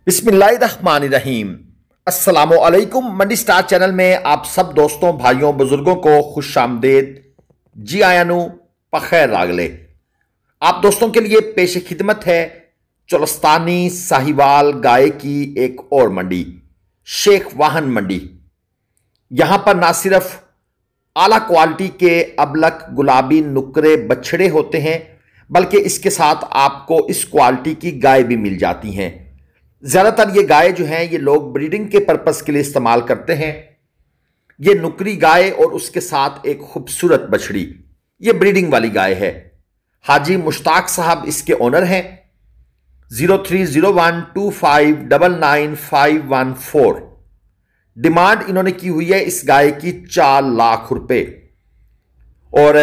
बिस्मिल्लाहिर्रहमानिर्रहीम। अस्सलामुअलैकुम। मंडी star channel में आप सब दोस्तों, भाइयों, बुजुर्गों को खुश आमदेद। जी आयानू पखैर रागले। आप दोस्तों के लिए पेश खिदमत है चोलस्तानी साहिवाल गाय की एक और मंडी, शेख वाहन मंडी। यहां पर ना सिर्फ आला क्वालिटी के अबलक गुलाबी नुकरे बछड़े होते हैं, बल्कि इसके साथ आपको इस क्वालिटी की गाय भी मिल जाती हैं। ज़्यादातर ये गाय जो हैं ये लोग ब्रीडिंग के पर्पस के लिए इस्तेमाल करते हैं। ये नुकरी गाय और उसके साथ एक खूबसूरत बछड़ी, ये ब्रीडिंग वाली गाय है। हाजी मुश्ताक साहब इसके ओनर हैं। 030125999514। डिमांड इन्होंने की हुई है इस गाय की 4 लाख रुपए। और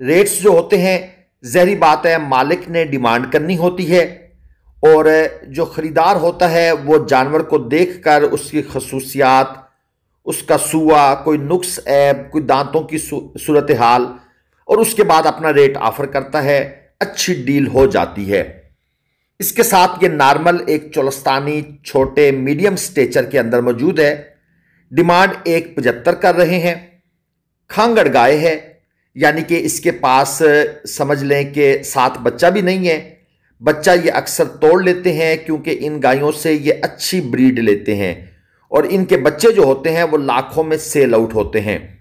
रेट्स जो होते हैं, ज़ाहिर बात है मालिक ने डिमांड करनी होती है, और जो ख़रीदार होता है वो जानवर को देखकर उसकी खसूसियात, उसका सुआ, कोई नुक्स ऐब, कोई दांतों की सूरत हाल, और उसके बाद अपना रेट ऑफर करता है। अच्छी डील हो जाती है। इसके साथ ये नॉर्मल एक चोलस्तानी छोटे मीडियम स्टेचर के अंदर मौजूद है। डिमांड 175 कर रहे हैं। खांगड़ गाय है, यानी कि इसके पास समझ लें कि 7 बच्चा भी नहीं है। बच्चा ये अक्सर तोड़ लेते हैं क्योंकि इन गायों से ये अच्छी ब्रीड लेते हैं, और इनके बच्चे जो होते हैं वो लाखों में सेल आउट होते हैं।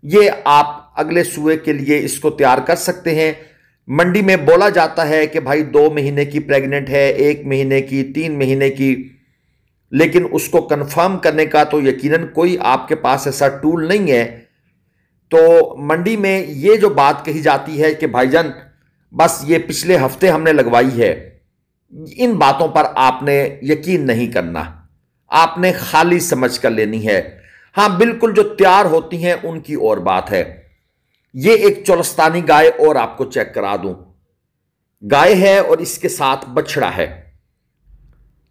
ये आप अगले सूए के लिए इसको तैयार कर सकते हैं। मंडी में बोला जाता है कि भाई 2 महीने की प्रेग्नेंट है, 1 महीने की, 3 महीने की, लेकिन उसको कंफर्म करने का तो यकीनन कोई आपके पास ऐसा टूल नहीं है। तो मंडी में ये जो बात कही जाती है कि भाईजान बस ये पिछले हफ्ते हमने लगवाई है, इन बातों पर आपने यकीन नहीं करना, आपने खाली समझ कर लेनी है। हाँ, बिल्कुल जो तैयार होती हैं उनकी और बात है। ये एक चोलस्तानी गाय और आपको चेक करा दूं। गाय है और इसके साथ बछड़ा है।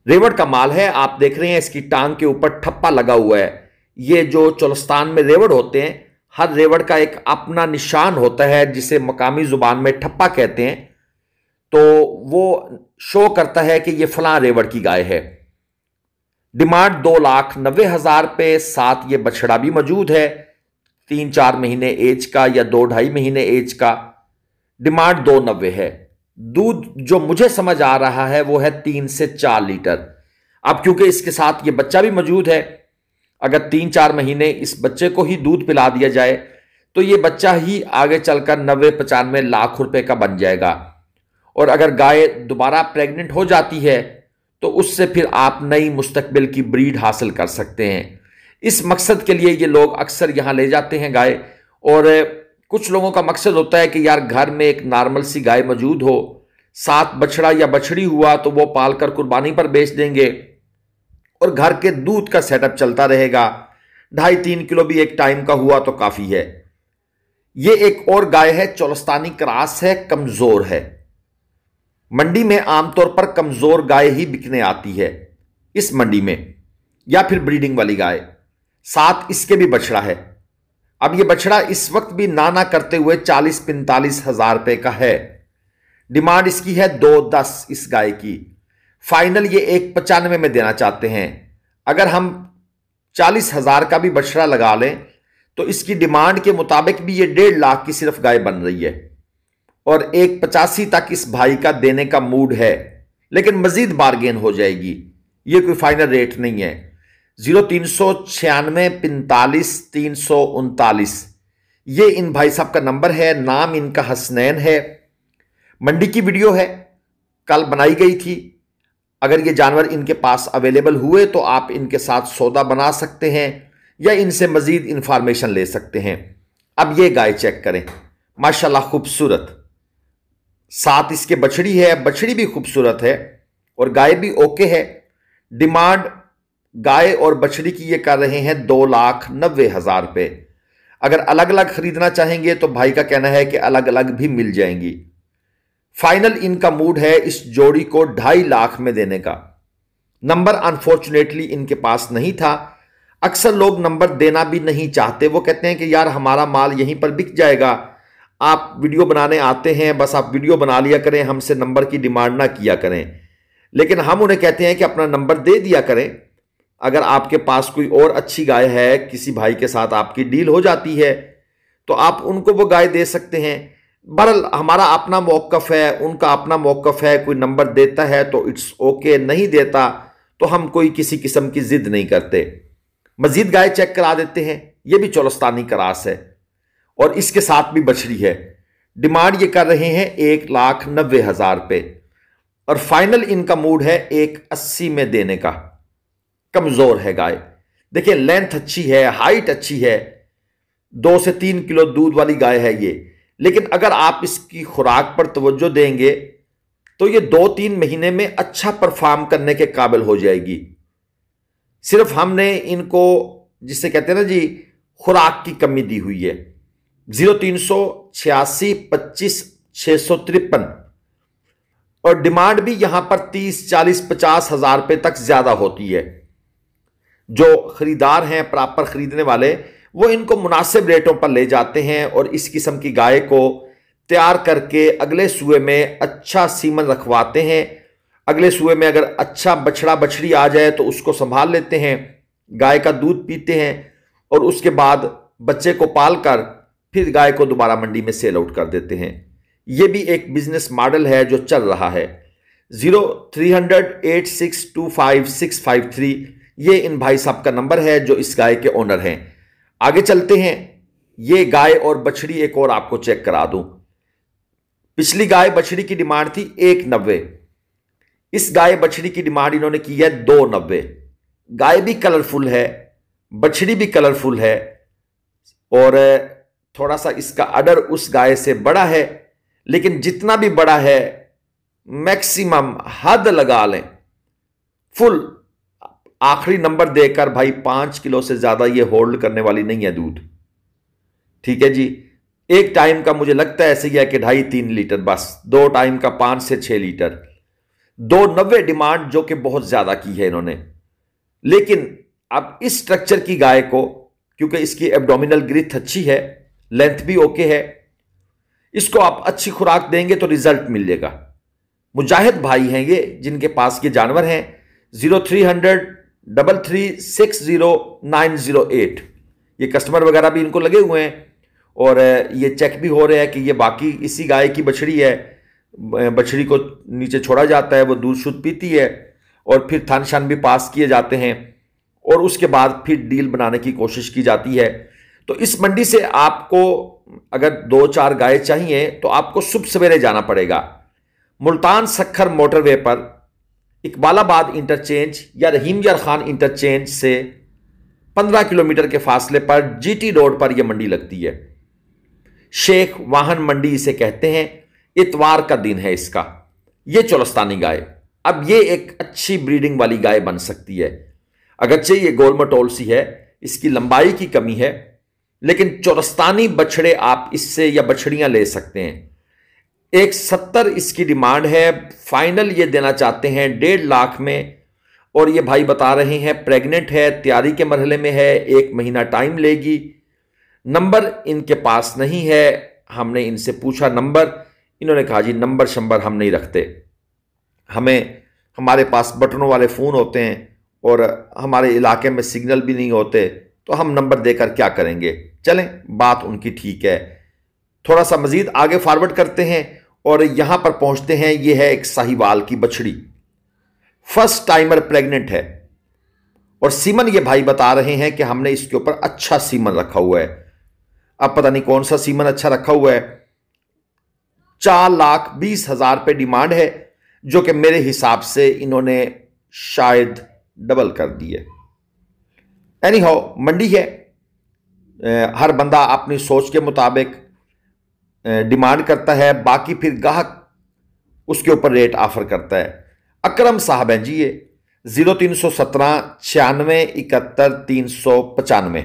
रेवड़ का माल है, आप देख रहे हैं इसकी टांग के ऊपर ठप्पा लगा हुआ है। ये जो चोलस्तान में रेवड़ होते हैं, हर रेवड़ का एक अपना निशान होता है जिसे मकामी जुबान में ठप्पा कहते हैं। तो वो शो करता है कि ये फलां रेवड़ की गाय है। डिमांड 2,90,000 पे, साथ ये बछड़ा भी मौजूद है, 3-4 महीने एज का या 2-2.5 महीने एज का। डिमांड 290 है। दूध जो मुझे समझ आ रहा है वो है 3 से 4 लीटर। अब क्योंकि इसके साथ ये बच्चा भी मौजूद है, अगर 3-4 महीने इस बच्चे को ही दूध पिला दिया जाए तो ये बच्चा ही आगे चलकर 90-95 लाख रुपए का बन जाएगा। और अगर गाय दोबारा प्रेग्नेंट हो जाती है तो उससे फिर आप नई मुस्तकबिल की ब्रीड हासिल कर सकते हैं। इस मकसद के लिए ये लोग अक्सर यहाँ ले जाते हैं गाय। और कुछ लोगों का मकसद होता है कि यार घर में एक नॉर्मल सी गाय मौजूद हो, साथ बछड़ा या बछड़ी हुआ तो वो पालकर कुर्बानी पर बेच देंगे और घर के दूध का सेटअप चलता रहेगा। 2.5-3 किलो भी एक टाइम का हुआ तो काफी है। ये एक और गाय है, चोलस्तानी क्रॉस है, कमजोर है। मंडी में आमतौर पर कमजोर गाय ही बिकने आती है इस मंडी में, या फिर ब्रीडिंग वाली गाय। साथ इसके भी बछड़ा है। अब ये बछड़ा इस वक्त भी नाना करते हुए 40-45 हजार रुपए का है। डिमांड इसकी है 210 इस गाय की। फाइनल ये 195 में देना चाहते हैं। अगर हम 40,000 का भी बछड़ा लगा लें तो इसकी डिमांड के मुताबिक भी ये 1.5 लाख की सिर्फ गाय बन रही है, और 185 तक इस भाई का देने का मूड है, लेकिन मजीद बार्गेन हो जाएगी। ये कोई फाइनल रेट नहीं है। 039645 ये इन भाई साहब का नंबर है। नाम इनका हसनैन है। मंडी की वीडियो है, कल बनाई गई थी। अगर ये जानवर इनके पास अवेलेबल हुए तो आप इनके साथ सौदा बना सकते हैं या इनसे मजीद इंफॉर्मेशन ले सकते हैं। अब ये गाय चेक करें, माशाल्लाह खूबसूरत। साथ इसके बछड़ी है, बछड़ी भी खूबसूरत है और गाय भी ओके है। डिमांड गाय और बछड़ी की ये कर रहे हैं 2,90,000 रुपए। अगर अलग अलग खरीदना चाहेंगे तो भाई का कहना है कि अलग अलग भी मिल जाएंगी। फाइनल इनका मूड है इस जोड़ी को 2.5 लाख में देने का। नंबर अनफॉर्चुनेटली इनके पास नहीं था। अक्सर लोग नंबर देना भी नहीं चाहते, वो कहते हैं कि यार हमारा माल यहीं पर बिक जाएगा, आप वीडियो बनाने आते हैं, बस आप वीडियो बना लिया करें, हमसे नंबर की डिमांड ना किया करें। लेकिन हम उन्हें कहते हैं कि अपना नंबर दे दिया करें। अगर आपके पास कोई और अच्छी गाय है, किसी भाई के साथ आपकी डील हो जाती है, तो आप उनको वो गाय दे सकते हैं। बहरहाल हमारा अपना मौक़िफ़ है, उनका अपना मौक़िफ़ है। कोई नंबर देता है तो इट्स ओके, नहीं देता तो हम कोई किसी किस्म की जिद नहीं करते। मजीद गाय चेक करा देते हैं। ये भी चोलस्तानी क्रास है और इसके साथ भी बछड़ी है। डिमांड ये कर रहे हैं 1,90,000 रुपये और फाइनल इनका मूड है 1,80 में देने का। कमजोर है गाय, देखिए लेंथ अच्छी है, हाइट अच्छी है, 2 से 3 किलो दूध वाली गाय है ये। लेकिन अगर आप इसकी खुराक पर तवज्जो देंगे तो ये 2-3 महीने में अच्छा परफॉर्म करने के काबिल हो जाएगी। सिर्फ हमने इनको, जिसे कहते हैं ना जी, खुराक की कमी दी हुई है। 0386 25 653 और डिमांड भी यहां पर 30, 40, 50 हजार रुपए तक ज्यादा होती है। जो खरीदार हैं, प्रॉपर खरीदने वाले, वो इनको मुनासिब रेटों पर ले जाते हैं और इस किस्म की गाय को तैयार करके अगले सूए में अच्छा सीमन रखवाते हैं। अगले सूए में अगर अच्छा बछड़ा बछड़ी आ जाए तो उसको संभाल लेते हैं, गाय का दूध पीते हैं और उसके बाद बच्चे को पाल कर फिर गाय को दोबारा मंडी में सेल आउट कर देते हैं। यह भी एक बिजनेस मॉडल है जो चल रहा है। 03008625 ये इन भाई साहब का नंबर है जो इस गाय के ओनर हैं। आगे चलते हैं। ये गाय और बछड़ी एक और आपको चेक करा दूं। पिछली गाय बछड़ी की डिमांड थी 1,90। इस गाय बछड़ी की डिमांड इन्होंने की है 2,90। गाय भी कलरफुल है, बछड़ी भी कलरफुल है और थोड़ा सा इसका अडर उस गाय से बड़ा है, लेकिन जितना भी बड़ा है मैक्सिमम हद लगा लें फुल आखिरी नंबर देकर भाई 5 किलो से ज्यादा ये होल्ड करने वाली नहीं है दूध। ठीक है जी, एक टाइम का मुझे लगता है ऐसे ही है कि 2.5-3 लीटर, बस 2 टाइम का 5 से 6 लीटर। 2,90 डिमांड जो कि बहुत ज्यादा की है इन्होंने। लेकिन अब इस स्ट्रक्चर की गाय को, क्योंकि इसकी एब्डोमिनल ग्रिथ अच्छी है, लेंथ भी ओके है, इसको आप अच्छी खुराक देंगे तो रिजल्ट मिलेगा। मुजाहिद भाई हैं ये जिनके पास ये जानवर हैं। 03003360 ये कस्टमर वगैरह भी इनको लगे हुए हैं और ये चेक भी हो रहा है कि ये बाकी इसी गाय की बछड़ी है। बछड़ी को नीचे छोड़ा जाता है, वो दूध शुद्ध पीती है और फिर थन शन भी पास किए जाते हैं और उसके बाद फिर डील बनाने की कोशिश की जाती है। तो इस मंडी से आपको अगर 2-4 गाय चाहिए तो आपको सुबह सवेरे जाना पड़ेगा। मुल्तान सखर मोटरवे पर इकबालाबाद इंटरचेंज या रहीम यार खान इंटरचेंज से 15 किलोमीटर के फासले पर जीटी रोड पर यह मंडी लगती है। शेख वाहन मंडी इसे कहते हैं। इतवार का दिन है इसका। यह चोलस्तानी गाय, अब ये एक अच्छी ब्रीडिंग वाली गाय बन सकती है। अगरचे ये गोल मटोल सी है, इसकी लंबाई की कमी है, लेकिन चोलस्तानी बछड़े आप इससे या बछड़ियां ले सकते हैं। 1,70 इसकी डिमांड है। फाइनल ये देना चाहते हैं 1.5 लाख में और ये भाई बता रहे हैं प्रेग्नेंट है, तैयारी के मरहले में है, 1 महीना टाइम लेगी। नंबर इनके पास नहीं है। हमने इनसे पूछा नंबर, इन्होंने कहा जी नंबर शंबर हम नहीं रखते, हमारे पास बटनों वाले फ़ोन होते हैं और हमारे इलाके में सिग्नल भी नहीं होते, तो हम नंबर देकर क्या करेंगे। चलें, बात उनकी ठीक है। थोड़ा सा मजीद आगे फॉरवर्ड करते हैं और यहां पर पहुंचते हैं। यह है एक साहिवाल की बछड़ी, फर्स्ट टाइमर प्रेग्नेंट है और सीमन ये भाई बता रहे हैं कि हमने इसके ऊपर अच्छा सीमन रखा हुआ है। अब पता नहीं कौन सा सीमन अच्छा रखा हुआ है। 4,20,000 रुपये डिमांड है, जो कि मेरे हिसाब से इन्होंने शायद डबल कर दी है। एनी हाउ, मंडी है, हर बंदा अपनी सोच के मुताबिक डिमांड करता है, बाकी फिर गाहक उसके ऊपर रेट ऑफर करता है। अकरम साहब हैं जी ये, 0317 96 71 395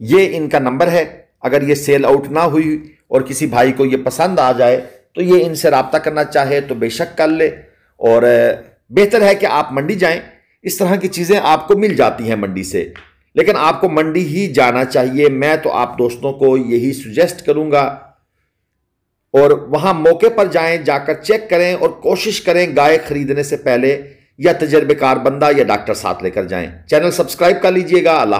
ये इनका नंबर है। अगर ये सेल आउट ना हुई और किसी भाई को ये पसंद आ जाए तो ये इनसे रब्ता करना चाहे तो बेशक कर ले, और बेहतर है कि आप मंडी जाएं। इस तरह की चीज़ें आपको मिल जाती हैं मंडी से, लेकिन आपको मंडी ही जाना चाहिए। मैं तो आप दोस्तों को यही सुजेस्ट करूंगा। और वहां मौके पर जाएं, जाकर चेक करें और कोशिश करें गाय खरीदने से पहले या तजर्बेकार बंदा या डॉक्टर साथ लेकर जाएं। चैनल सब्सक्राइब कर लीजिएगा। अल्लाह।